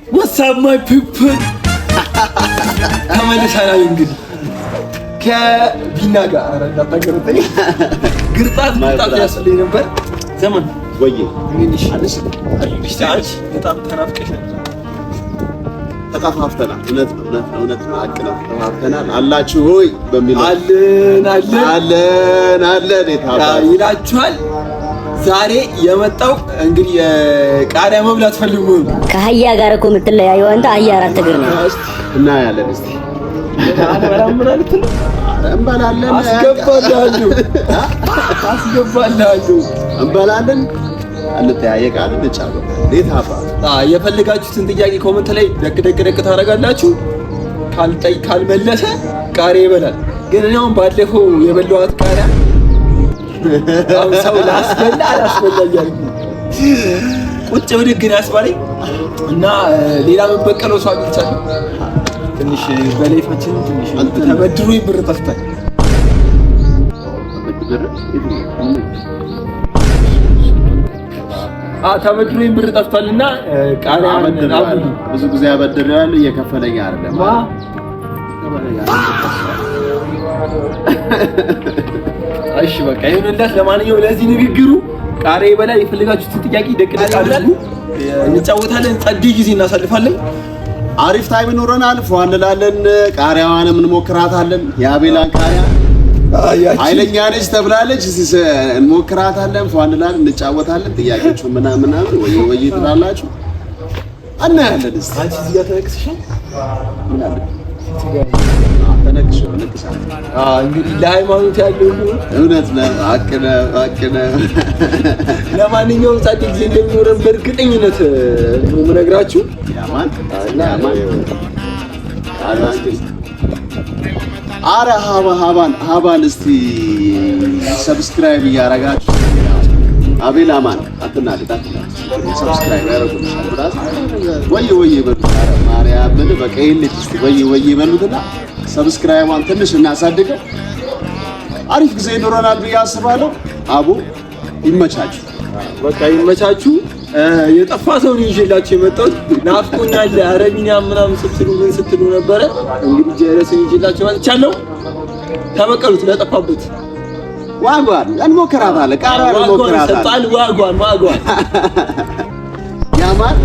What's up my people? ተመልሰናል እንግዲህ ከቢና ጋር እንዳታገሩኝ ግርጣት ያስፈልኝ ነበር ዘመን ወይ እንግዲህ አንቺ በጣም ተናፍቀሻል ተጣፋፍተናል እውነት ነው አቅነው ተጣፋፍተናል አላችሁ ሆይ በሚል አለን ይላችኋል ዛሬ የመጣው እንግዲህ ቃሪያ መብላት ፈልጉ ከአህያ ጋር እኮ የምትለያየው አንተ አህያ አራት እግር ነው እና ያለን እስቲ እንበላለን አስገባላችሁ እንበላለን እንተያየቃለን እንጫወት ሌታፋ የፈልጋችሁትን ጥያቄ ኮሜንት ላይ ደቅ ታረጋላችሁ ካልመለሰ ቃሪያ ይበላል ግን እኔ አሁን ባለፈው የበላኋት ቃሪያ ሰው አላስበላኝ ቁጭ ብድግ ያስባለኝ እና ሌላ መበቀለው ሰው አግኝቻለሁ ትንሽ በላይፋችን ትንሽ ተበድሮኝ ብር ጠፍቷል ተበድሮኝ ብር ጠፍቷልና ቃሪያ ብዙ ጊዜ ያበድረዋል እየከፈለኝ አይደለም እሺ በቃ ይሁንላት ለማንኛውም ለዚህ ንግግሩ ቃሪያ ይበላል የፈልጋችሁትን ጥያቄ ደቅ አድርጉ እንጫወታለን ጸዴ ጊዜ እናሳልፋለን አሪፍ ታይም ይኖረናል ፏን እንላለን ቃሪያዋንም እንሞክራታለን የአቤላን ቃሪያ ኃይለኛ ነች ተብላለች እንሞክራታለን ፏን እንላለን እንጫወታለን ጥያቄዎቹ ምናምን ወይ ትላላችሁ እናያለን እስቲ አንቺ እዚህ ጋር ተነክስሽ ምን አለ ተነክሽ እንግዲህ ለሃይማኖት ያለው እውነት ነው አቅነ ለማንኛውም ጻድቅ ጊዜ እንደሚኖረን በእርግጠኝነት ነው የምነግራችሁ ያማን አረ ሀባን እስቲ ሰብስክራይብ እያረጋችሁ አቤል አማን አትናደድ ሰብስክራይብ ያረጉልሻል ብራስ ወይ በሉ ማርያም ምን በቃ ይልት እስቲ ወይ በሉትና ሰብስክራይቧን ትንሽ እናሳድገው አሪፍ ጊዜ ይኖረናል ብዬ አስባለሁ አቡ ይመቻችሁ በቃ ይመቻችሁ የጠፋ ሰው ነው ይዤላችሁ የመጣሁት ናፍቆኛል አረቢኛ ምናምን ስትሉ ነበረ እንግዲህ ጀረሰኝ ይዤላችሁ መጥቻለሁ ተበቀሉት ለጠፋበት ዋጓን እንሞክራታለን ቃሪያ እንሞክራታለን ዋጓን ያማን